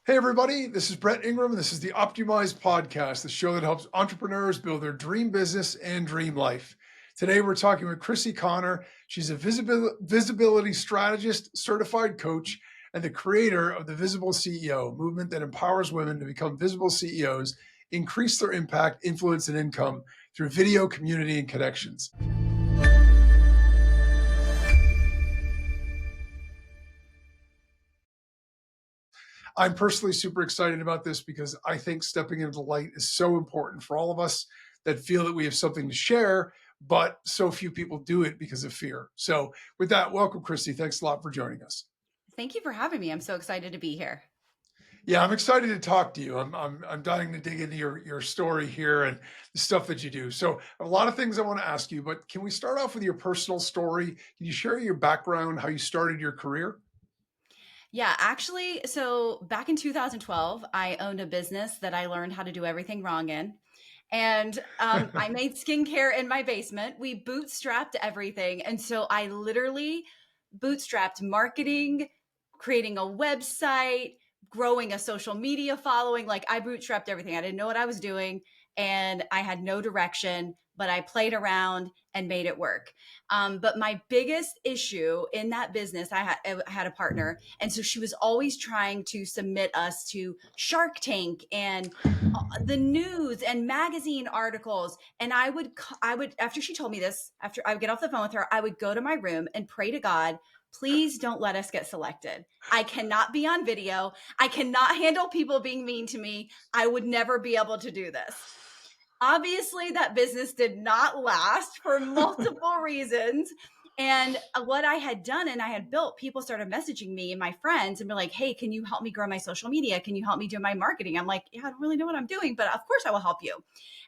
Hey, everybody, this is Brett Ingram, and this is the optYOUmize podcast, the show that helps entrepreneurs build their dream business and dream life. Today, we're talking with Crissy Connor. She's a visibility strategist, certified coach, and the creator of the Visible CEO movement that empowers women to become visible CEOs, increase their impact, influence, and income through video, community, and connections. I'm personally super excited about this because I think stepping into the light is so important for all of us that feel that we have something to share, but so few people do it because of fear. So with that, welcome, Crissy. Thanks a lot for joining us. Thank you for having me. I'm so excited to be here. Yeah, I'm excited to talk to you. I'm dying to dig into your story here and the stuff that you do. So a lot of things I want to ask you, but can we start off with your personal story? Can you share your background, how you started your career? Yeah, actually, so back in 2012, I owned a business that I learned how to do everything wrong in. And I made skincare in my basement. We bootstrapped everything. And so I literally bootstrapped marketing, creating a website, growing a social media following. Like I bootstrapped everything. I didn't know what I was doing and I had no direction, but I played around and made it work. But my biggest issue in that business, I had a partner. And so she was always trying to submit us to Shark Tank and the news and magazine articles. And I would, after she told me this, after I would get off the phone with her, I would go to my room and pray to God, please don't let us get selected. I cannot be on video. I cannot handle people being mean to me. I would never be able to do this. Obviously, that business did not last for multiple reasons. And what I had done and I had built, people started messaging me and my friends and be like, hey, can you help me grow my social media? Can you help me do my marketing? I'm like, yeah, I don't really know what I'm doing, but of course I will help you.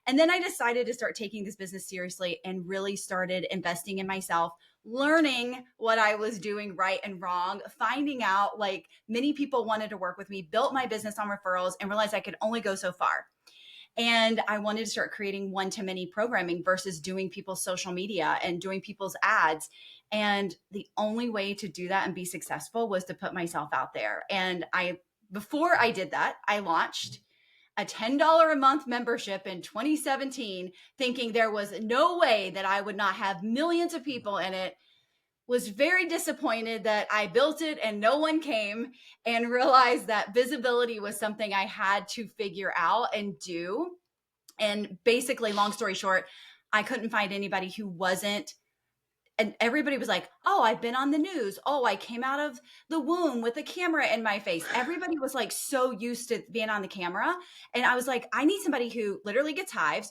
And then I decided to start taking this business seriously and really started investing in myself, learning what I was doing right and wrong, finding out like many people wanted to work with me, built my business on referrals and realized I could only go so far. And I wanted to start creating one-to-many programming versus doing people's social media and doing people's ads. And the only way to do that and be successful was to put myself out there. And before I did that, I launched a $10 a month membership in 2017, thinking there was no way that I would not have millions of people in it. Was very disappointed that I built it and no one came, and realized that visibility was something I had to figure out and do. And basically, long story short, I couldn't find anybody who wasn't, and everybody was like, oh, I've been on the news. Oh, I came out of the womb with a camera in my face. Everybody was like so used to being on the camera. And I was like, I need somebody who literally gets hives,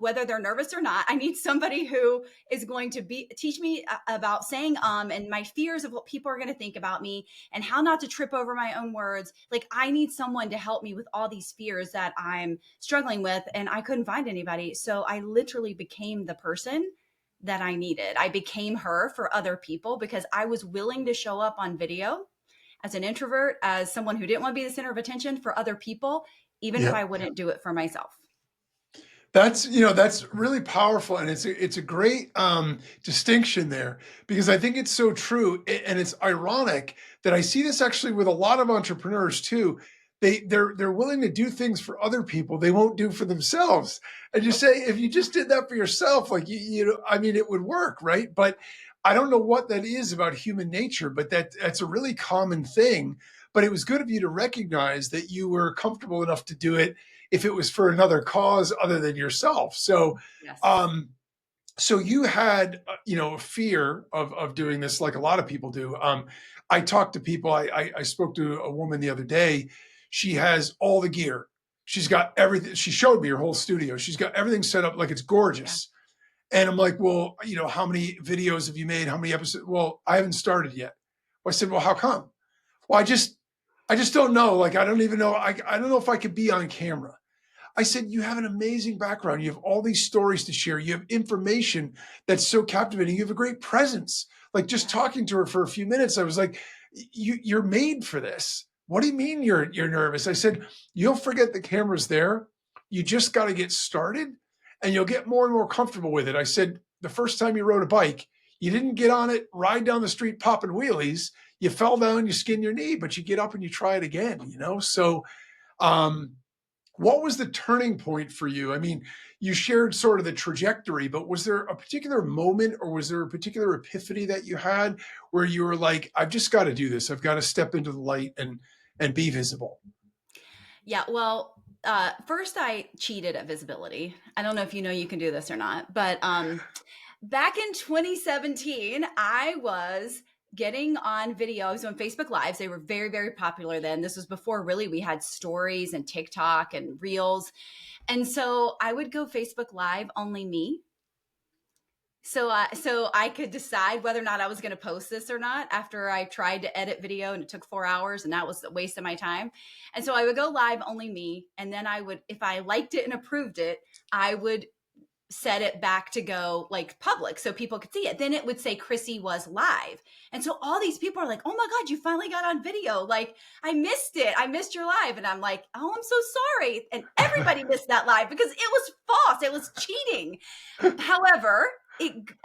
whether they're nervous or not. I need somebody who is going to teach me about saying and my fears of what people are going to think about me and how not to trip over my own words. Like I need someone to help me with all these fears that I'm struggling with. And I couldn't find anybody. So I literally became the person that I needed. I became her for other people because I was willing to show up on video as an introvert, as someone who didn't want to be the center of attention for other people, even if Yeah. I wouldn't do it for myself. That's really powerful, and it's a great distinction there because I think it's so true, and it's ironic that I see this actually with a lot of entrepreneurs too. They're willing to do things for other people they won't do for themselves, and you Nope. say if you just did that for yourself, like you know, I mean, it would work, right? But I don't know what that is about human nature, but that's a really common thing. But it was good of you to recognize that you were comfortable enough to do it if it was for another cause other than yourself. So, Yes. um, so you had, a fear of doing this, like a lot of people do. I talked to people. I spoke to a woman the other day. She has all the gear. She's got everything. She showed me her whole studio. She's got everything set up like it's Yeah. gorgeous. And I'm like, well, how many videos have you made? How many episodes? Well, I haven't started yet. Well, I said, well, how come? Well, I just don't know. Like, I don't even know. I don't know if I could be on camera. I said, you have an amazing background. You have all these stories to share. You have information that's so captivating. You have a great presence. Like just Yeah. talking to her for a few minutes, I was like, you're made for this. What do you mean you're nervous? I said, you'll forget the camera's there. You just got to get started and you'll get more and more comfortable with it. I said, the first time you rode a bike, you didn't get on it, ride down the street popping wheelies. you fell down, you skinned your knee, but you get up and you try it again, So, um, what was the turning point for you? I mean, you shared sort of the trajectory, but was there a particular moment or was there a particular epiphany that you had where you were like, I've just got to do this. I've got to step into the light and be visible. Yeah, well, first I cheated at visibility. I don't know if you know you can do this or not, but back in 2017, I was getting on video. I was on Facebook Lives. They were very, very popular then. This was before really we had stories and TikTok and Reels. And so I would go Facebook Live, only me. So I could decide whether or not I was going to post this or not after I tried to edit video and it took 4 hours and that was a waste of my time. And so I would go live, only me. And then I would, if I liked it and approved it, I would set it back to go like public so people could see it. Then it would say Crissy was live. And so all these people are like, oh my God, you finally got on video. Like, I missed it. I missed your live. And I'm like, oh, I'm so sorry. And everybody missed that live because it was false. It was cheating. However,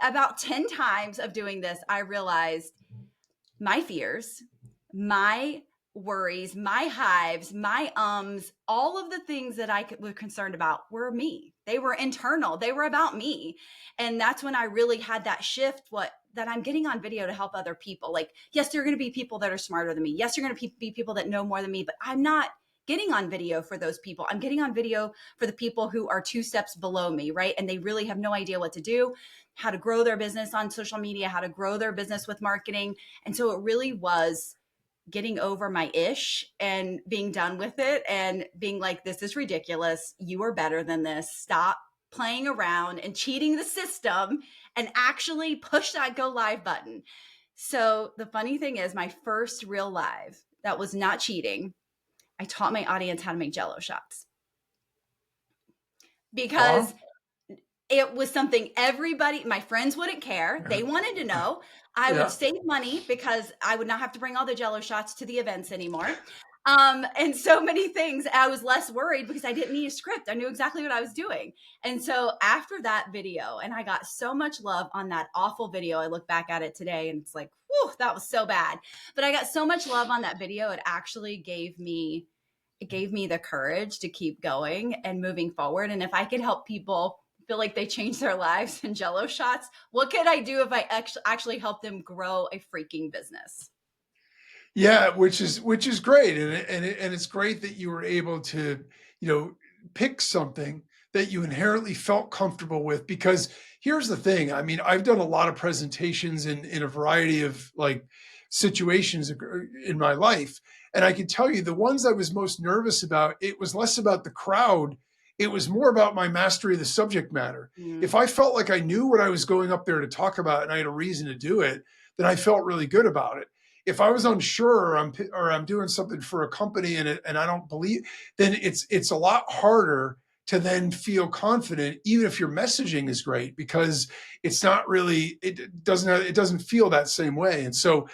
about 10 times of doing this, I realized my fears, my worries, my hives, my all of the things that I was concerned about were me. They were internal. They were about me. And that's when I really had that shift, that I'm getting on video to help other people. Like, yes, there are going to be people that are smarter than me. Yes, you're going to be people that know more than me, but I'm not getting on video for those people. I'm getting on video for the people who are 2 steps below me, right? And they really have no idea what to do, how to grow their business on social media, how to grow their business with marketing. And so it really was getting over my ish and being done with it and being like, this is ridiculous. You are better than this. Stop playing around and cheating the system and actually push that go live button. So the funny thing is, my first real live that was not cheating, I taught my audience how to make Jello shots because it was something my friends wouldn't care. They wanted to know. I would save money because I would not have to bring all the Jello shots to the events anymore. And so many things. I was less worried because I didn't need a script. I knew exactly what I was doing. And so after that video, and I got so much love on that awful video. I look back at it today and it's like, whew, that was so bad. But I got so much love on that video. It actually gave me the courage to keep going and moving forward. And if I could help people feel like they changed their lives in Jello shots, what could I do if I actually help them grow a freaking business? Yeah, which is great, and it's great that you were able to, pick something that you inherently felt comfortable with. Because here's the thing: I mean, I've done a lot of presentations in a variety of like situations in my life, and I can tell you the ones I was most nervous about. It was less about the crowd; it was more about my mastery of the subject matter. If I felt like I knew what I was going up there to talk about and I had a reason to do it, then I felt really good about it. If I was unsure or I'm doing something for a company and I don't believe, then it's a lot harder to then feel confident, even if your messaging is great, because it's not really, it doesn't feel that same way. And so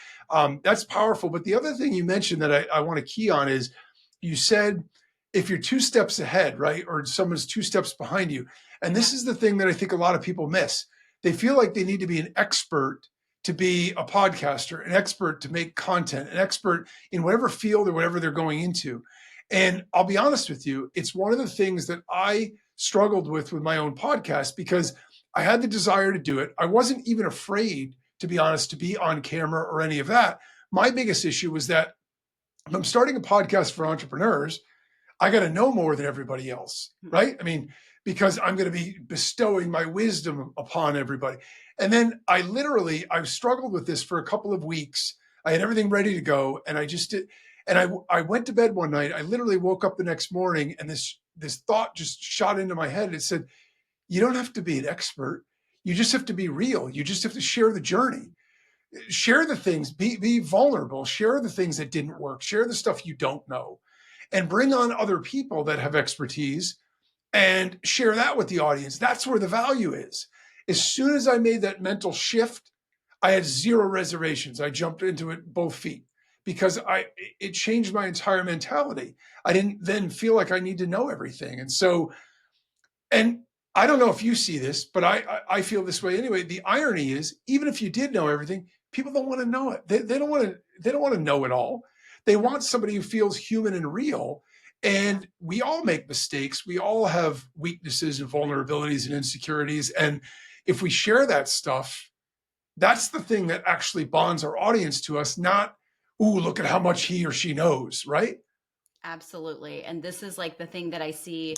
that's powerful. But the other thing you mentioned that I want to key on is you said, if you're 2 steps ahead, right? Or someone's 2 steps behind you. And this is the thing that I think a lot of people miss. They feel like they need to be an expert to be a podcaster, an expert to make content, an expert in whatever field or whatever they're going into. And I'll be honest with you, it's one of the things that I struggled with my own podcast because I had the desire to do it. I wasn't even afraid, to be honest, to be on camera or any of that. My biggest issue was that if I'm starting a podcast for entrepreneurs, I got to know more than everybody else, right? I mean, because I'm going to be bestowing my wisdom upon everybody. And then I've struggled with this for a couple of weeks. I had everything ready to go and I just did. And I went to bed one night. I literally woke up the next morning and this thought just shot into my head. And it said, you don't have to be an expert. You just have to be real. You just have to share the journey, share the things, be vulnerable, share the things that didn't work, share the stuff you don't know, and bring on other people that have expertise and share that with the audience. That's where the value is. As soon as I made that mental shift, I had 0 reservations. I jumped into it both feet because it changed my entire mentality. I didn't then feel like I need to know everything. And so, and I don't know if you see this, but I feel this way anyway. The irony is, even if you did know everything, people don't want to know it. They don't want to, they don't want to know it all. They No. want somebody who feels human and real. Yeah. And we all make mistakes. We all have weaknesses and vulnerabilities and insecurities. And if we share that stuff, that's the thing that actually bonds our audience to us, not, ooh, look at how much he or she knows, right? Absolutely. And this is like the thing that I see,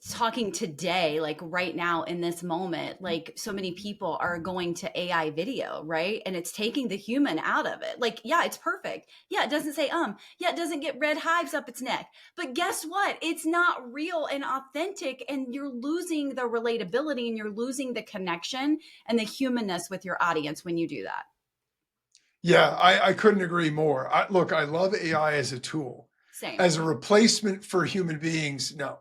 talking today, like right now in this moment, like so many people are going to AI video, right? And it's taking the human out of it. Like, yeah, it's perfect. Yeah, it doesn't say, yeah, it doesn't get red hives up its neck. But guess what? It's not real and authentic, and you're losing the relatability and you're losing the connection and the humanness with your audience when you do that. Yeah, I couldn't agree more. Look, I love AI as a tool. Same. As a replacement for human beings, no.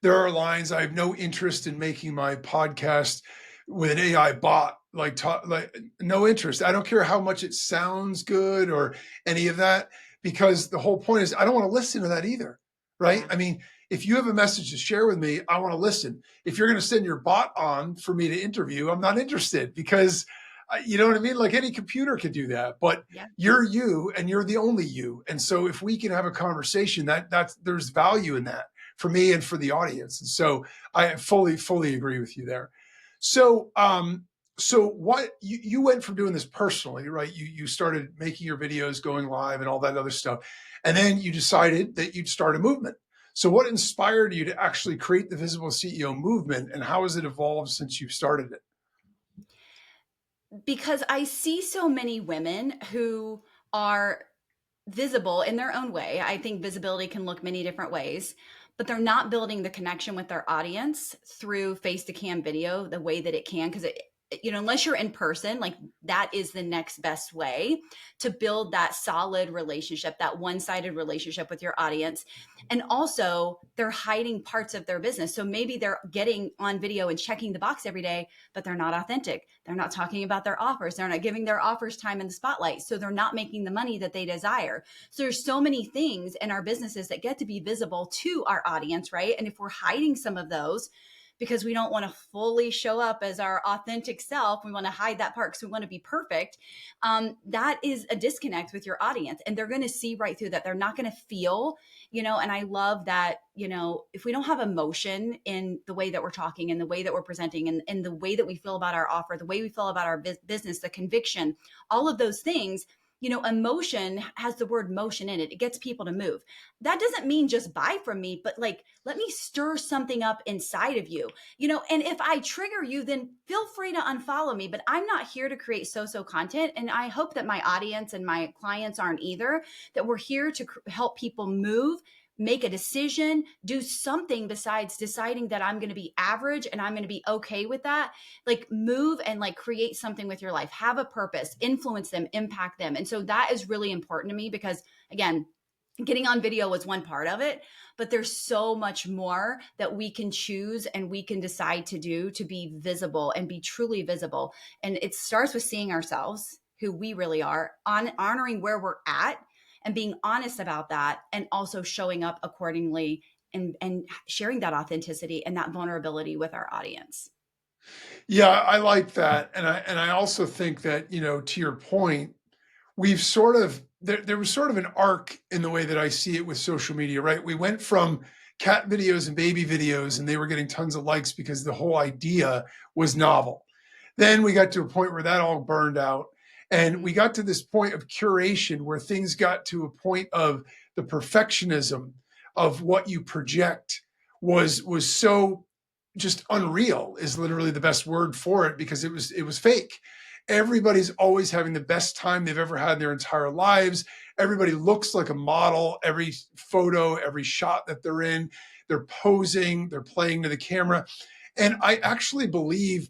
There are lines. I have no interest in making my podcast with an AI bot. Like no interest. I don't care how much it sounds good or any of that, because the whole point is I don't want to listen to that either, right? Yeah. I mean, if you have a message to share with me, I want to listen. If you're going to send your bot on for me to interview, I'm not interested, because you know what I mean? Like any computer could do that, but Yeah. you're you and you're the only you. And so if we can have a conversation, that's there's value in that for me and for the audience. And so I fully agree with you there. So so what you went from doing this personally, right? You started making your videos, going live and all that other stuff. And then you decided that you'd start a movement. So what inspired you to actually create the Visible CEO movement, and how has it evolved since you started it? Because I see so many women who are visible in their own way. I think visibility can look many different ways, but they're not building the connection with their audience through face to cam video the way that it can. Because unless you're in person, like that is the next best way to build that solid relationship, that one-sided relationship with your audience. And also, they're hiding parts of their business. So maybe they're getting on video and checking the box every day, but they're not authentic. They're not talking about their offers. They're not giving their offers time in the spotlight. So they're not making the money that they desire. So there's so many things in our businesses that get to be visible to our audience, right? And if we're hiding some of those because we don't want to fully show up as our authentic self, we want to hide that part because we want to be perfect. That is a disconnect with your audience, and they're going to see right through that. They're not going to feel, and I love that, if we don't have emotion in the way that we're talking and the way that we're presenting and the way that we feel about our offer, the way we feel about our business, the conviction, all of those things, emotion has the word motion in it. It gets people to move. That doesn't mean just buy from me, but like, let me stir something up inside of you, and if I trigger you, then feel free to unfollow me, but I'm not here to create so content. And I hope that my audience and my clients aren't either, that we're here to help people move, make a decision, do something besides deciding that I'm going to be average and I'm going to be okay with that. Like move and like create something with your life, have a purpose, influence them, impact them. And so that is really important to me because, again, getting on video was one part of it, but there's so much more that we can choose and we can decide to do to be visible and be truly visible. And it starts with seeing ourselves, who we really are, honoring where we're at and being honest about that, and also showing up accordingly and sharing that authenticity and that vulnerability with our audience. Yeah, I like that. And I also think that, to your point, we've sort of there was sort of an arc in the way that I see it with social media, right? We went from cat videos and baby videos, and they were getting tons of likes because the whole idea was novel. Then we got to a point where that all burned out. And Mm-hmm. we got to this point of curation where things got to a point of the perfectionism of what you project was so just unreal, is literally the best word for it, because it was fake. Everybody's always having the best time they've ever had in their entire lives. Everybody looks like a model, every photo, every shot that they're in, they're posing, they're playing to the camera. And I actually believe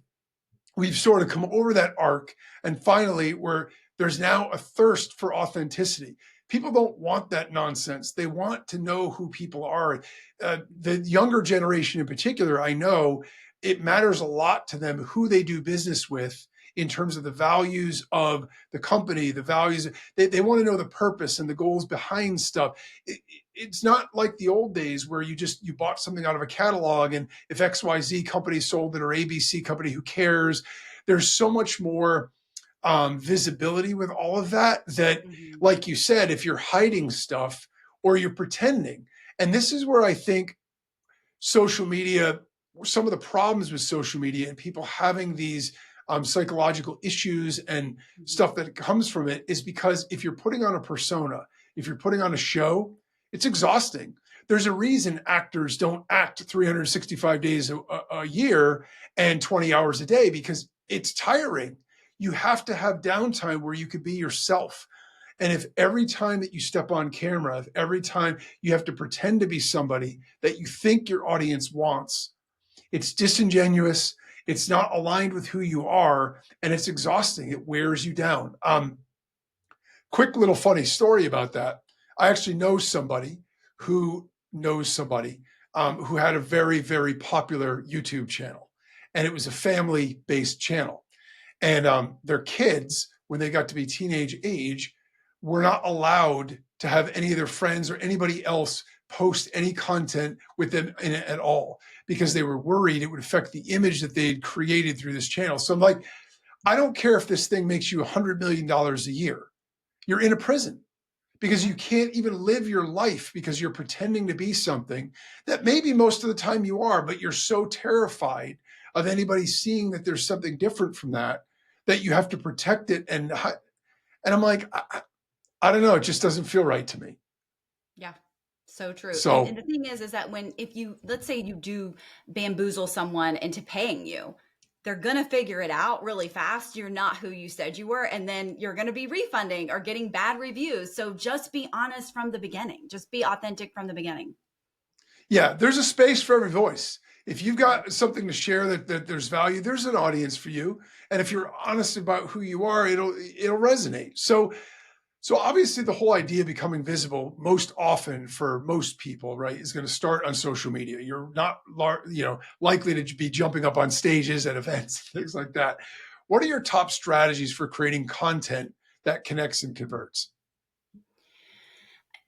we've sort of come over that arc, and finally where there's now a thirst for authenticity. People don't want that nonsense. They want to know who people are. The younger generation in particular, I know it matters a lot to them who they do business with in terms of the values of the company, the values. They want to know the purpose and the goals behind stuff. It's not like the old days where you bought something out of a catalog, and if XYZ company sold it or ABC company, who cares? There's so much more visibility with all of that, that, Mhm. like you said, if you're hiding stuff or you're pretending, and this is where I think social media, some of the problems with social media and people having these psychological issues and Mhm. stuff that comes from it is because if you're putting on a persona, if you're putting on a show, it's exhausting. There's a reason actors don't act 365 days a year and 20 hours a day, because it's tiring. You have to have downtime where you could be yourself. And if every time that you step on camera, if every time you have to pretend to be somebody that you think your audience wants, it's disingenuous, it's not aligned with who you are, and it's exhausting. It wears you down. Quick little funny story about that. I actually know somebody who knows somebody who had a very, very popular YouTube channel, and it was a family based channel. And their kids, when they got to be teenage age, were not allowed to have any of their friends or anybody else post any content with them in it at all, because they were worried it would affect the image that they had created through this channel. So I'm like, I don't care if this thing makes you $100 million a year. You're in a prison because Yeah. you can't even live your life because you're pretending to be something that maybe most of the time you are, but you're so terrified of anybody seeing that there's something different from that, that you have to protect it. And I'm like, I don't know, it just doesn't feel right to me. Yeah. So true. And So the thing is that when, if you, let's say you do bamboozle someone into paying you, they're going to figure it out really fast. You're not who you said you were. And then you're going to be refunding or getting bad reviews. So just be honest from the beginning. Just be authentic from the beginning. yeah, there's a space for every voice. If you've Yeah. got something to share that there's value, there's an audience for you. And if you're honest about who you are, it'll resonate. So obviously the whole idea of becoming visible most often for most people, right, is going to start on social media. You're not, likely to be jumping up on stages at events, things like that. What are your top strategies for creating content that connects and converts?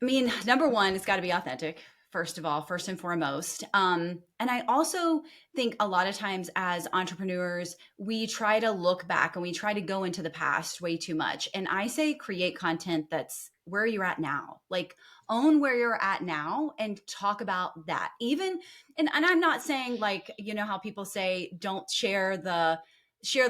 I mean, number one, it's got to be authentic, first of all, first and foremost. And I also think a lot of times as entrepreneurs, we try to look back and we try to go into the past way too much. And I say create content that's where you're at now. Like, own where you're at now and talk about that. Even, and I'm not saying, like, you know how people say don't share the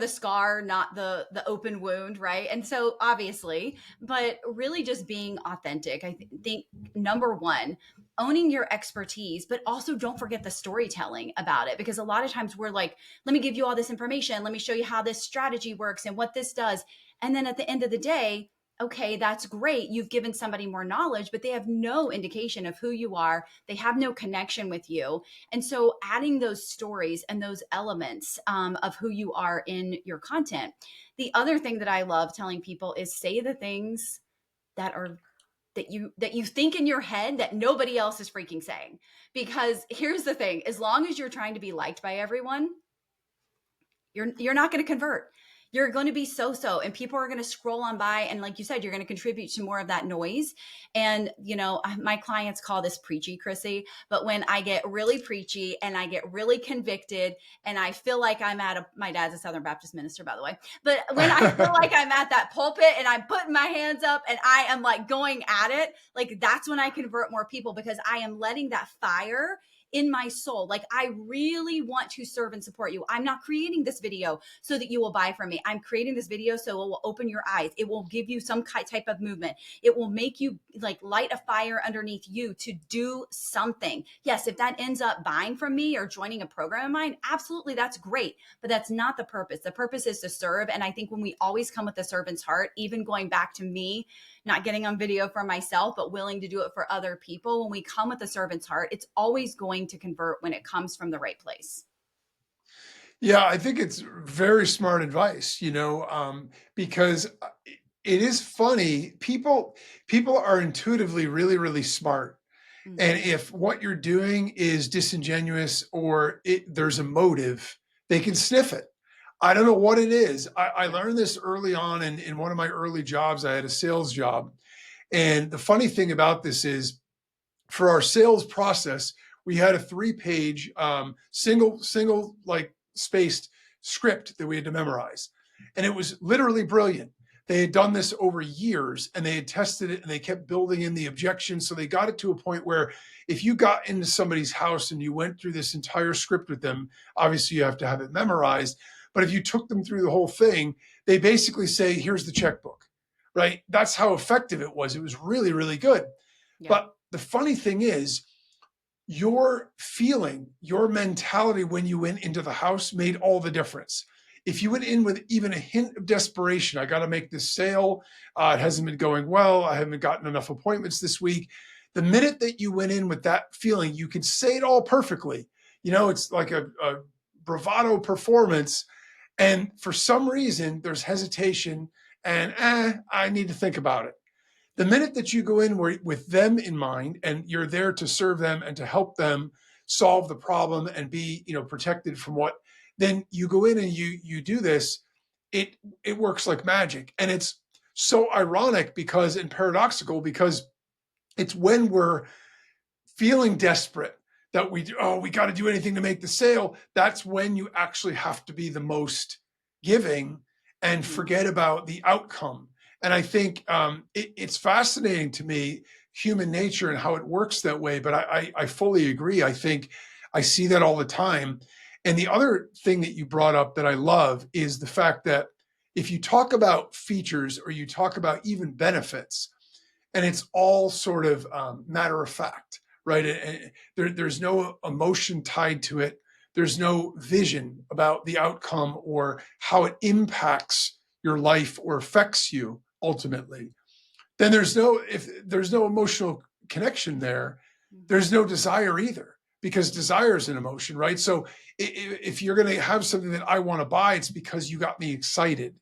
scar, not the open wound, right? And so obviously, but really just being authentic. Think number one, owning your expertise, but also don't forget the storytelling about it, because a lot of times we're like, let me give you all this information, let me show you how this strategy works and what this does, and then at the end of the day, okay, that's great, you've given somebody more knowledge, but they have no indication of who you are, they have no connection with you. And so adding those stories and those elements of who you are in your content. The other thing that I love telling people is say the things that are that you think in your head that nobody else is freaking saying. Because here's the thing, as long as you're trying to be liked by everyone, you're not going to convert. You're going to be so and people are going to scroll on by, and like you said, you're going to contribute to more of that noise. And you know, my clients call this preachy, Crissy, but when I get really preachy and I get really convicted and I feel like I'm at my dad's a Southern Baptist minister, by the way, but when I feel like I'm at that pulpit and I'm putting my hands up and I am like going at it, like that's when I convert more people, because I am letting that fire in my soul. Like, I really want to serve and support you. I'm not creating this video so that you will buy from me. I'm creating this video so it will open your eyes. It will give you some type of movement. It will make you like light a fire underneath you to do something. Yes, if that ends up buying from me or joining a program of mine, absolutely, that's great. But that's not the purpose. The purpose is to serve. And I think when we always come with a servant's heart, even going back to me, not getting on video for myself, but willing to do it for other people. When we come with a servant's heart, it's always going to convert when it comes from the right place. Yeah, I think it's very smart advice, because it is funny. People are intuitively really, really smart. And Mm-hmm. if what you're doing is disingenuous or there's a motive, they can sniff it. I don't know what it is. I Yeah. learned this early on in one of my early jobs. I had a sales job. And the funny thing about this is, for our sales process, we had a 3-page single like spaced script that we had to memorize. And it was literally brilliant. They had done this over years and they had tested it and they kept building in the objections. So they got it to a point where if you got into somebody's house and you went through this entire script with them, obviously you have to have it memorized. But if you took them through the whole thing, they basically say, here's the checkbook, right? That's how effective it was. It was really, really good. Yeah. But the funny thing is, your feeling, your mentality when you went into the house made all the difference. If you went in with even a hint of desperation, I got to make this sale. It hasn't been going well. I haven't gotten enough appointments this week. The minute that you went in with that feeling, you can say it all perfectly. You know, it's like a bravado performance. And for some reason, there's hesitation and I need to think about it. The minute that you go in with them in mind and you're there to serve them and to help them solve the problem and be, protected from what, then you go in and you do this, it works like magic. And it's so ironic and paradoxical because it's when we're feeling desperate that we got to do anything to make the sale. That's when you actually have to be the most giving and forget about the outcome. And I think it's fascinating to me, human nature and how it works that way. But I fully agree. I think I see that all the time. And the other thing that you brought up that I love is the fact that if you talk about features or you talk about even benefits, and it's all sort of matter of fact, right? And there's no emotion tied to it. There's no vision about the outcome or how it impacts your life or affects you ultimately. Then if there's no emotional connection there, there's no desire either, because desire is an emotion, right? So if you're going to have something that I want to buy, it's because you got me excited.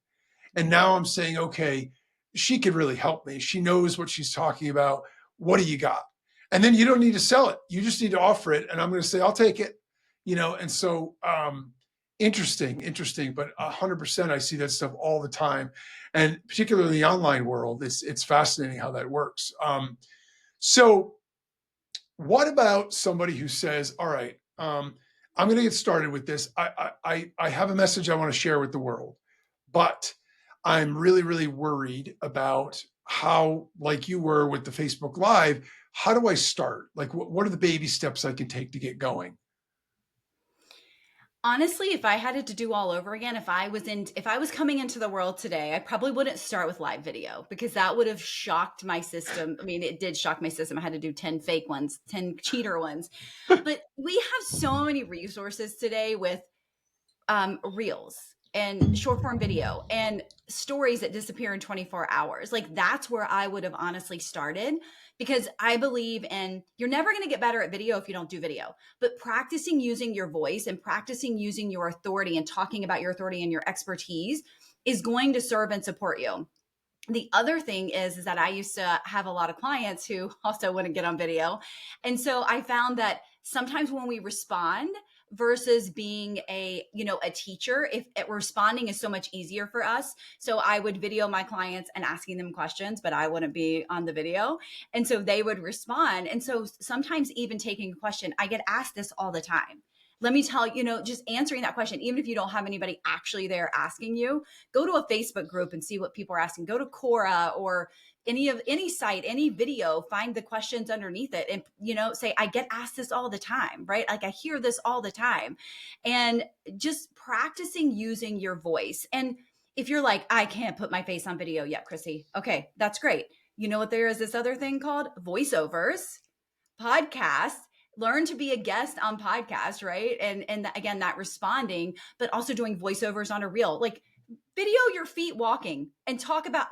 And now I'm saying, okay, she could really help me. She knows what she's talking about. What do you got? And then you don't need to sell it. You just need to offer it. And I'm going to say, I'll take it, And so interesting, but 100%, I see that stuff all the time. And particularly in the online world, it's fascinating how that works. So what about somebody who says, all right, I'm going to get started with this. I have a message I want to share with the world, but I'm really, really worried about how, like you were with the Facebook Live, how do I start? Like, what are the baby steps I can take to get going? Honestly, if I had it to do all over again, if I was coming into the world today, I probably wouldn't start with live video because that would have shocked my system. I mean, it did shock my system. I had to do 10 fake ones, 10 cheater ones. But we have so many resources today with reels and short form video and stories that disappear in 24 hours. Like that's where I would have honestly started, because I believe in, you're never going to get better at video if you don't do video, but practicing using your voice and practicing using your authority and talking about your authority and your expertise is going to serve and support you. The other thing is that I used to have a lot of clients who also wouldn't get on video. And so I found that sometimes when we respond versus being a teacher, if responding is so much easier for us. So I would video my clients and asking them questions, but I wouldn't be on the video. And so they would respond. And so sometimes even taking a question, I get asked this all the time. Let me tell you, just answering that question, even if you don't have anybody actually there asking you, go to a Facebook group and see what people are asking. Go to Quora or any site, any video, find the questions underneath it and, say, I get asked this all the time, right? Like I hear this all the time, and just practicing using your voice. And if you're like, I can't put my face on video yet, Crissy. Okay, that's great. You know what? There is this other thing called voiceovers, podcasts. Learn to be a guest on podcasts, right? And again, that responding, but also doing voiceovers on a reel, like video your feet walking and talk about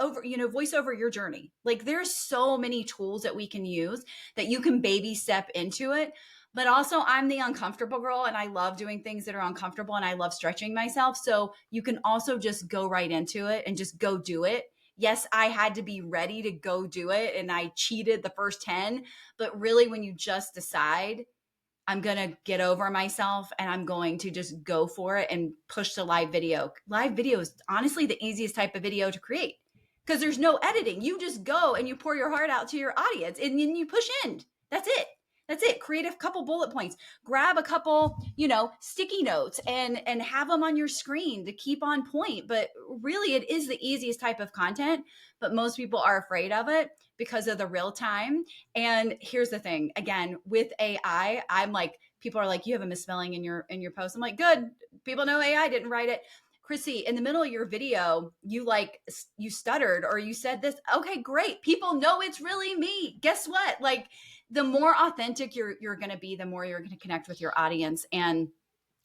voice over your journey. Like there's so many tools that we can use that you can baby step into it. But also I'm the uncomfortable girl and I love doing things that are uncomfortable and I love stretching myself. So you can also just go right into it and just go do it. Yes, I had to be ready to go do it and I cheated the first 10, but really when you just decide, I'm going to get over myself and I'm going to just go for it and push the live video. Live video is honestly the easiest type of video to create because there's no editing. You just go and you pour your heart out to your audience and then you push end. That's it. That's it. Create a couple bullet points. Grab a couple, sticky notes and have them on your screen to keep on point. But really, it is the easiest type of content, but most people are afraid of it because of the real time. And here's the thing, again, with AI, I'm like, people are like, you have a misspelling in your post. I'm like, good. People know AI didn't write it. Crissy, in the middle of your video, you stuttered or you said this. Okay, great. People know it's really me. Guess what? Like, the more authentic you're going to be, the more you're going to connect with your audience. And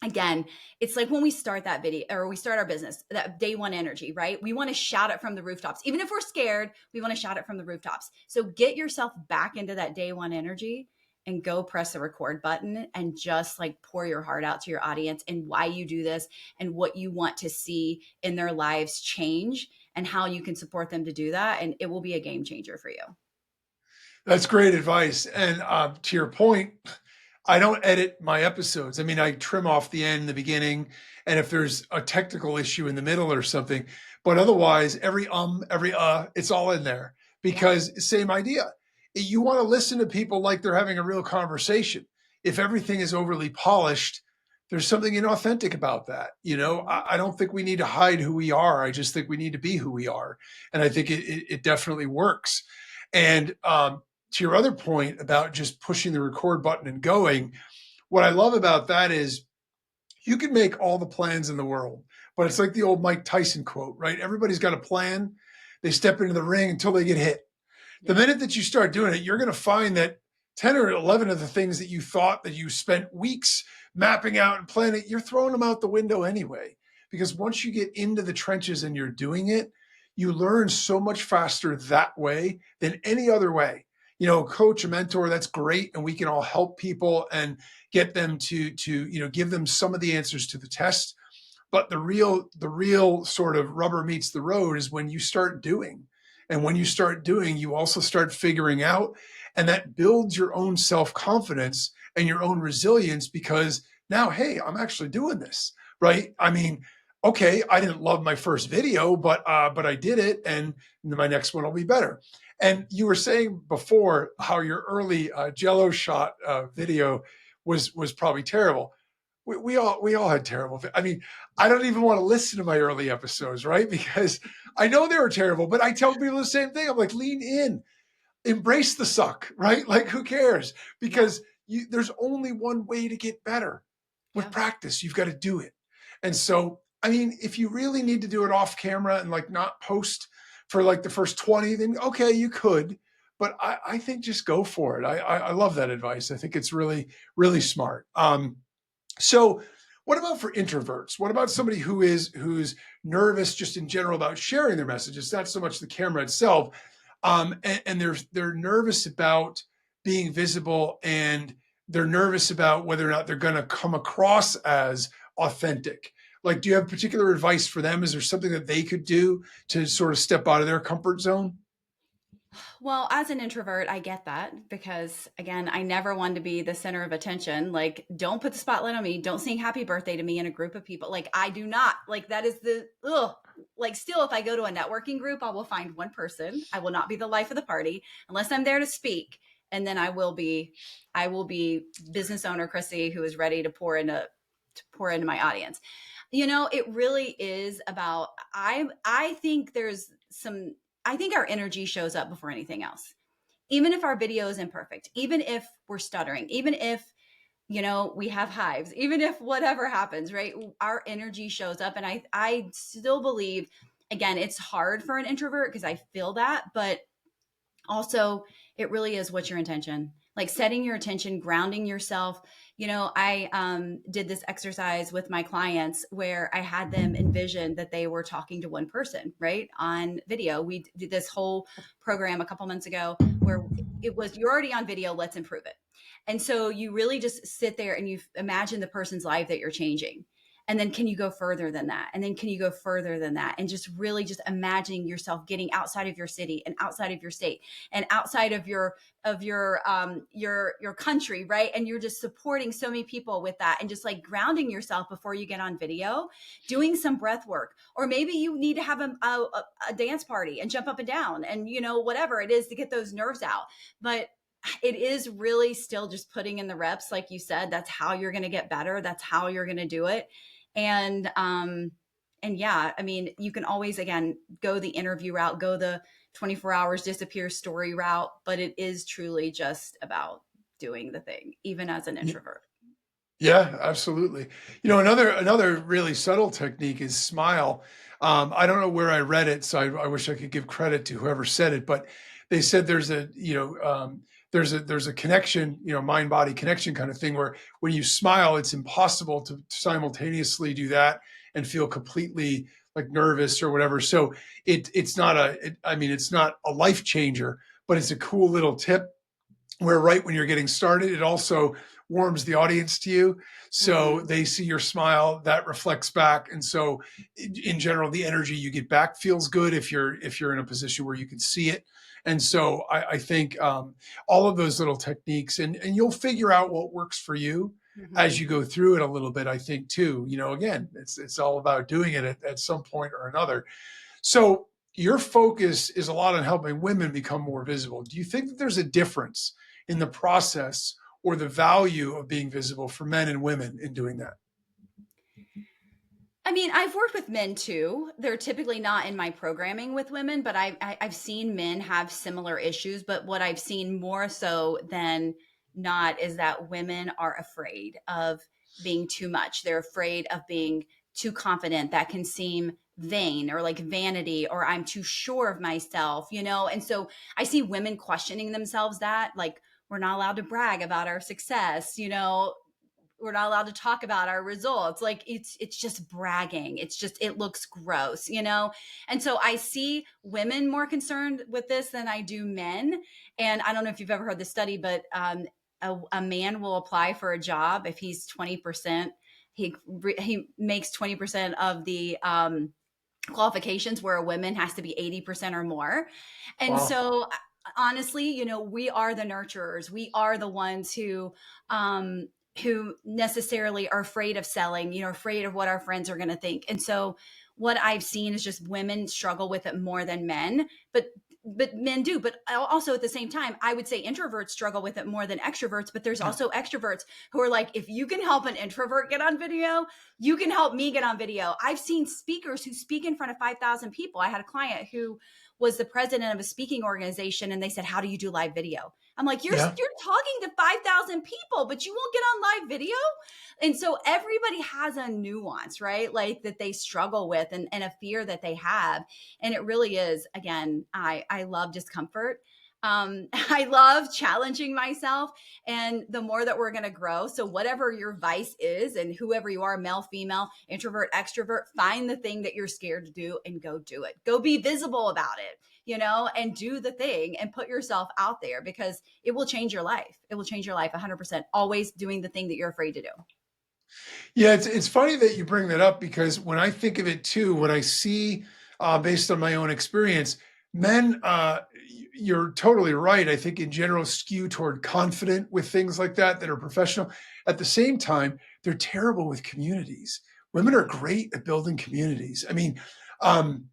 again, it's like when we start that video or we start our business, that day one energy, right? We want to shout it from the rooftops. Even if we're scared, we want to shout it from the rooftops. So get yourself back into that day one energy and go press the record button and just like pour your heart out to your audience and why you do this and what you want to see in their lives change and how you can support them to do that. And it will be a game changer for you. That's great advice. And to your point, I don't edit my episodes. I mean, I trim off the end, the beginning, and if there's a technical issue in the middle or something, but otherwise, every it's all in there because same idea. You want to listen to people like they're having a real conversation. If everything is overly polished, there's something inauthentic about that. I don't think we need to hide who we are. I just think we need to be who we are. And I think it definitely works. And to your other point about just pushing the record button and going, what I love about that is you can make all the plans in the world, but it's like the old Mike Tyson quote, right? Everybody's got a plan. They step into the ring until they get hit. The minute that you start doing it, you're going to find that 10 or 11 of the things that you thought that you spent weeks mapping out and planning, you're throwing them out the window anyway. Because once you get into the trenches and you're doing it, you learn so much faster that way than any other way. Coach, a mentor, that's great. And we can all help people and get them to give them some of the answers to the test. But the real sort of rubber meets the road is when you start doing. And when you start doing, you also start figuring out, and that builds your own self-confidence and your own resilience because now, hey, I'm actually doing this, right? I mean, okay, I didn't love my first video, but I did it, and my next one will be better. And you were saying before how your early Jello shot video was probably terrible. We all had terrible. I mean, I don't even want to listen to my early episodes, right? Because I know they were terrible, but I tell people the same thing. I'm like, lean in, embrace the suck, right? Like, who cares? Because there's only one way to get better. With practice, you've got to do it. And so, I mean, if you really need to do it off camera and like not post for like the first 20, then okay, you could. But I think just go for it. I love that advice. I think it's really, really smart. So what about for introverts? What about somebody who's nervous just in general about sharing their message? It's not so much the camera itself. And they're nervous about being visible, and they're nervous about whether or not they're going to come across as authentic. Like, do you have particular advice for them? Is there something that they could do to sort of step out of their comfort zone? Well, as an introvert, I get that because, again, I never wanted to be the center of attention. Like, don't put the spotlight on me. Don't sing happy birthday to me in a group of people. Like, I do not. Like, that is like, still, if I go to a networking group, I will find one person. I will not be the life of the party unless I'm there to speak. And then I will be business owner Crissy, who is ready to pour into my audience. It really is about, I think there's some, I think our energy shows up before anything else. Even if our video is imperfect, even if we're stuttering, even if, we have hives, even if whatever happens, right? Our energy shows up. And I still believe, again, it's hard for an introvert because I feel that, but also it really is what's your intention, like setting your intention, grounding yourself. I did this exercise with my clients where I had them envision that they were talking to one person, right, on video. We did this whole program a couple months ago where it was, you're already on video, let's improve it. And so you really just sit there and you imagine the person's life that you're changing. And then can you go further than that? And then can you go further than that? And just really just imagining yourself getting outside of your city and outside of your state and outside of your country, right? And you're just supporting so many people with that, and just like grounding yourself before you get on video, doing some breath work, or maybe you need to have a dance party and jump up and down and whatever it is to get those nerves out. But it is really still just putting in the reps, like you said. That's how you're going to get better. That's how you're going to do it. And yeah, I mean, you can always, again, go the interview route, go the 24 hours disappear story route, but it is truly just about doing the thing, even as an introvert. Yeah, absolutely. Another really subtle technique is smile. I don't know where I read it, so I wish I could give credit to whoever said it, but they said there's a connection, mind body connection kind of thing, where when you smile, it's impossible to simultaneously do that and feel completely like nervous or whatever. So it's not a life changer, but it's a cool little tip where right when you're getting started, it also warms the audience to you. So Mm-hmm. they see your smile, that reflects back. And so in general, the energy you get back feels good if you're in a position where you can see it. And so I think all of those little techniques, and you'll figure out what works for you as Mm-hmm. you go through it a little bit, I think too. Again, it's all about doing it at some point or another. So your focus is a lot on helping women become more visible. Do you think that there's a difference in the process or the value of being visible for men and women in doing that? I mean, I've worked with men too. They're typically not in my programming with women, but I've seen men have similar issues. But what I've seen more so than not is that women are afraid of being too much. They're afraid of being too confident. That can seem vain or like vanity, or I'm too sure of myself, And so I see women questioning themselves that, like, we're not allowed to brag about our success, we're not allowed to talk about our results, like it's just bragging, it looks gross, and so I see women more concerned with this than I do men. And I don't know if you've ever heard the study, but a man will apply for a job if he's 20%, he makes 20% of the qualifications, where a woman has to be 80% or more. And Wow. so honestly, we are the nurturers. We are the ones who necessarily are afraid of selling, afraid of what our friends are going to think. And so what I've seen is just women struggle with it more than men, but men do. But also at the same time, I would say introverts struggle with it more than extroverts. But there's Yeah. also extroverts who are like, if you can help an introvert get on video, you can help me get on video. I've seen speakers who speak in front of 5,000 people. I had a client who was the president of a speaking organization, and they said, how do you do live video? I'm like, you're Yeah. talking to 5,000 people, but you won't get on live video. And so everybody has a nuance, right? Like that they struggle with, and a fear that they have. And it really is, again, I love discomfort. I love challenging myself, and the more that we're going to grow. So whatever your vice is, and whoever you are, male, female, introvert, extrovert, find the thing that you're scared to do and go do it. Go be visible about it, and do the thing and put yourself out there, because it will change your life. It will change your life 100%. Always doing the thing that you're afraid to do. Yeah, it's funny that you bring that up, because when I think of it too, what I see based on my own experience, men, you're totally right. I think in general skew toward confident with things like that are professional. At the same time, they're terrible with communities. Women are Yeah. great at building communities. I mean, um,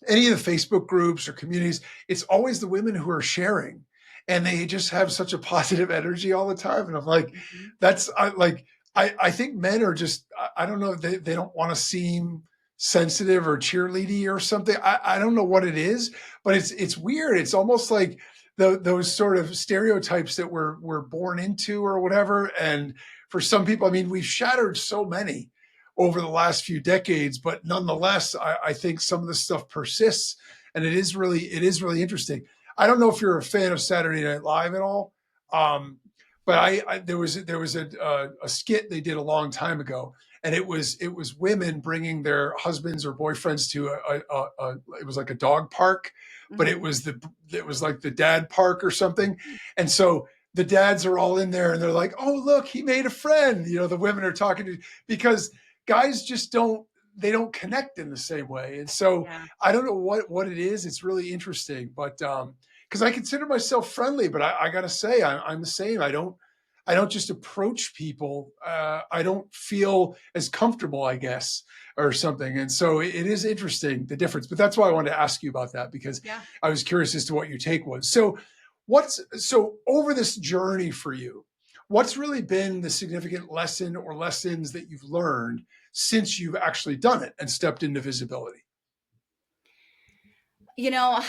any of the Facebook groups or communities, it's always the women who are sharing, and they just have such a positive energy all the time. And I'm like, Mhm. I think men are just, I don't know, they don't want to seem sensitive or cheerleady or something. I don't know what it is, but it's weird. It's almost like those sort of stereotypes that we're born into or whatever. And for some people, I mean, we've shattered so many over the last few decades, but nonetheless, I think some of this stuff persists, and it is really interesting. I don't know if you're a fan of Saturday Night Live at all, um, but there was a skit they did a long time ago, and it was women bringing their husbands or boyfriends to it was like a dog park, but it Mhm. was like the dad park or something, and so the dads are all in there and they're like, oh look, he made a friend. The women are talking to, because guys just don't connect in the same way. And so Yeah. I don't know what it is. It's really interesting, but because I consider myself friendly, but I gotta say I'm the same. I don't just approach people. I don't feel as comfortable, I guess, or something. And so it is interesting, the difference. But that's why I wanted to ask you about that, because Yeah. I was curious as to what your take was. So So over this journey for you, what's really been the significant lesson or lessons that you've learned since you've actually done it and stepped into visibility? You know,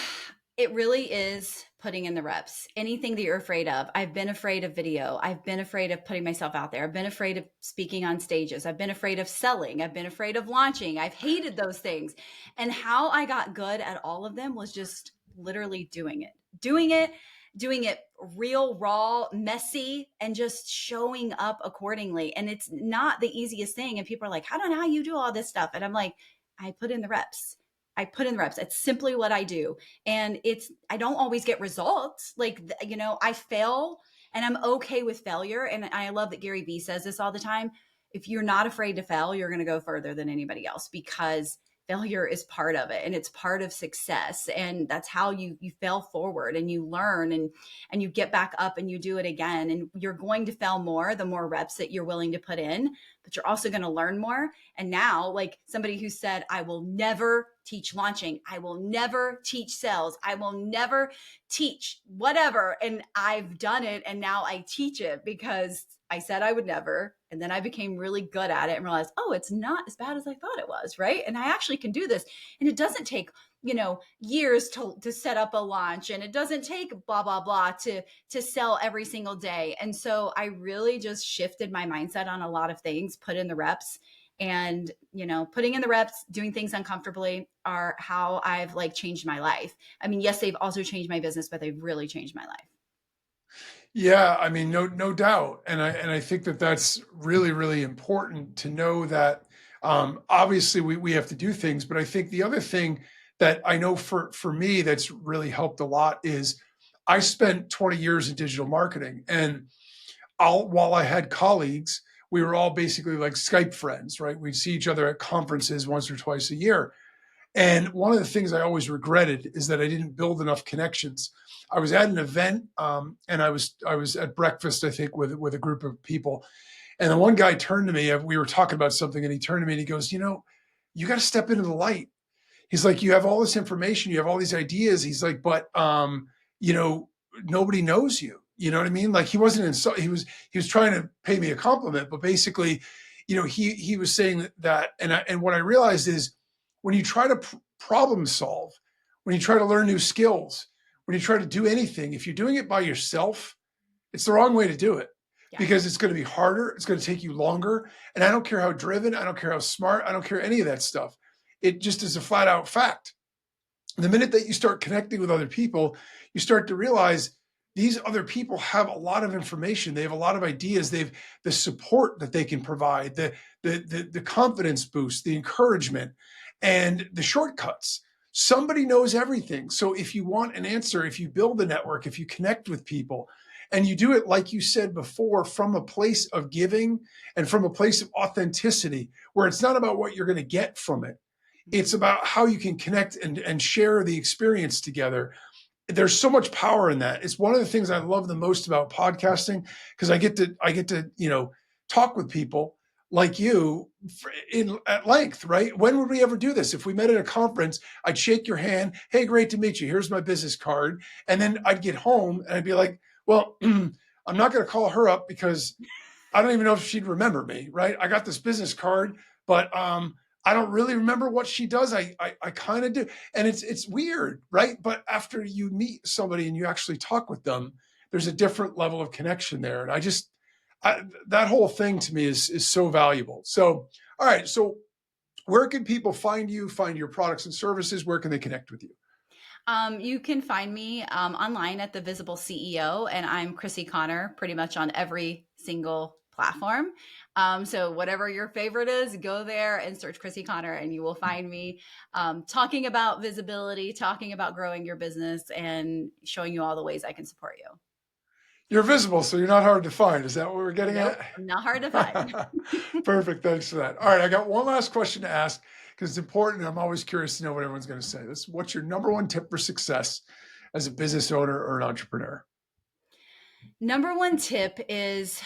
it really is putting in the reps. Anything that you're afraid of. I've been afraid of video. I've been afraid of putting myself out there. I've been afraid of speaking on stages. I've been afraid of selling. I've been afraid of launching. I've hated those things. And how I got good at all of them was just literally doing it real, raw, messy, and just showing up accordingly. And it's not the easiest thing. And people are like, I don't know how you do all this stuff. And I'm like, I put in the reps. I put in the reps. It's simply what I do. And I don't always get results. Like, I fail and I'm okay with failure. And I love that Gary Vee says this all the time. If you're not afraid to fail, you're going to go further than anybody else, because failure is part of it and it's part of success. And that's how you fail forward and you learn and you get back up and you do it again. And you're going to fail more the more reps that you're willing to put in, but you're also going to learn more. And now, like somebody who said, I will never teach launching, I will never teach sales, I will never teach whatever. And I've done it. And now I teach it because I said I would never. And then I became really good at it and realized, oh, it's not as bad as I thought it was. Right. And I actually can do this. And it doesn't take, years to set up a launch, and it doesn't take blah, blah, blah to sell every single day. And so I really just shifted my mindset on a lot of things, put in the reps, and, putting in the reps, doing things uncomfortably are how I've changed my life. I mean, yes, they've also changed my business, but they've really changed my life. Yeah, I mean, no doubt, and I think that that's really really important to know that. Obviously, we have to do things, but I think the other thing that I know for me that's really helped a lot is I spent 20 years in digital marketing, and while I had colleagues, we were all basically like Skype friends, right? We'd see each other at conferences once or twice a year. And one of the things I always regretted is that I didn't build enough connections. I was at an event, and I was at breakfast, I think, with a group of people, and the one guy turned to me. We were talking about something, and he turned to me and he goes, you got to step into the light. He's like, you have all this information, you have all these ideas. He's like, but you know, nobody knows you. You know what I mean? Like, he wasn't he was trying to pay me a compliment, but basically, he was saying that, and what I realized is when you try to problem solve, when you try to learn new skills, when you try to do anything, if you're doing it by yourself, it's the wrong way to do it. Yeah. Because it's going to be harder. It's going to take you longer. And I don't care how driven, I don't care how smart, I don't care any of that stuff. It just is a flat out fact. The minute that you start connecting with other people, you start to realize these other people have a lot of information. They have a lot of ideas. They've the support that they can provide, the confidence boost, the encouragement, and the shortcuts. Somebody knows everything. So if you want an answer, if you build a network, if you connect with people, and you do it, like you said before, from a place of giving and from a place of authenticity, where it's not about what you're going to get from it. It's about how you can connect and share the experience together. There's so much power in that. It's one of the things I love the most about podcasting, because I get to talk with people like you at length, right? When would we ever do this? If we met at a conference, I'd shake your hand. Hey, great to meet you. Here's my business card. And then I'd get home and I'd be like, well, I'm not going to call her up because I don't even know if she'd remember me, right? I got this business card, but I don't really remember what she does. I kind of do. And it's weird, right? But after you meet somebody and you actually talk with them, there's a different level of connection there. And that whole thing to me is so valuable. So, all right. So where can people find you, find your products and services? Where can they connect with you? You can find me online at The Visible CEO, and I'm Crissy Connor pretty much on every single platform. So whatever your favorite is, go there and search Crissy Connor, and you will find me talking about visibility, talking about growing your business, and showing you all the ways I can support you. You're visible, so you're not hard to find. Is that what we're getting Nope, at? I'm not hard to find. Perfect. Thanks for that. All right. I got one last question to ask because it's important. And I'm always curious to know what everyone's going to say. What's your number one tip for success as a business owner or an entrepreneur? Number one tip is,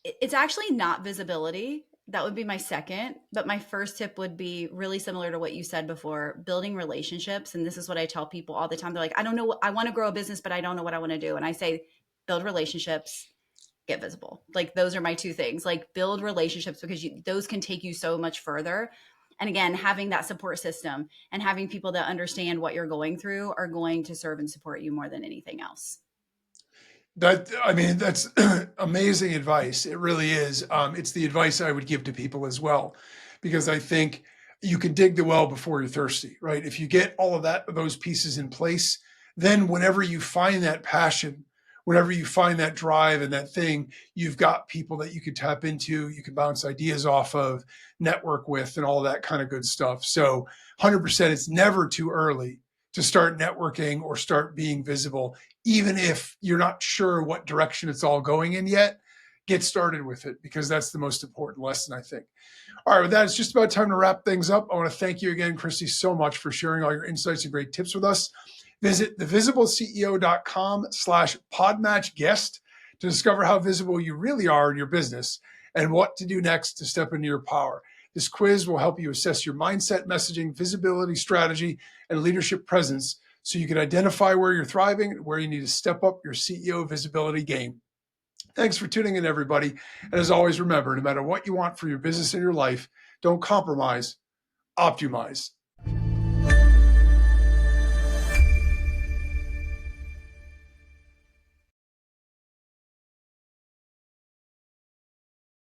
it's actually not visibility. That would be my second. But my first tip would be really similar to what you said before, building relationships. And this is what I tell people all the time. They're like, I don't know, I want to grow a business, but I don't know what I want to do. And I say, build relationships, get visible. Like those are my two things. Like build relationships because those can take you so much further. And again, having that support system and having people that understand what you're going through are going to serve and support you more than anything else. That's amazing advice. It really is. It's the advice I would give to people as well, because I think you can dig the well before you're thirsty, right? If you get all of those pieces in place, then whenever you find that passion, whenever you find that drive and that thing, you've got people that you can tap into, you can bounce ideas off of, network with, and all that kind of good stuff. So 100%, it's never too early to start networking or start being visible, even if you're not sure what direction it's all going in yet. Get started with it, because that's the most important lesson, I think. All right, with that, it's just about time to wrap things up. I want to thank you again, Crissy, so much for sharing all your insights and great tips with us. Visit thevisibleceo.com/podmatchguest to discover how visible you really are in your business and what to do next to step into your power. This quiz will help you assess your mindset, messaging, visibility strategy, and leadership presence, so you can identify where you're thriving and where you need to step up your CEO visibility game. Thanks for tuning in, everybody. And as always, remember, no matter what you want for your business and your life, don't compromise, optimize.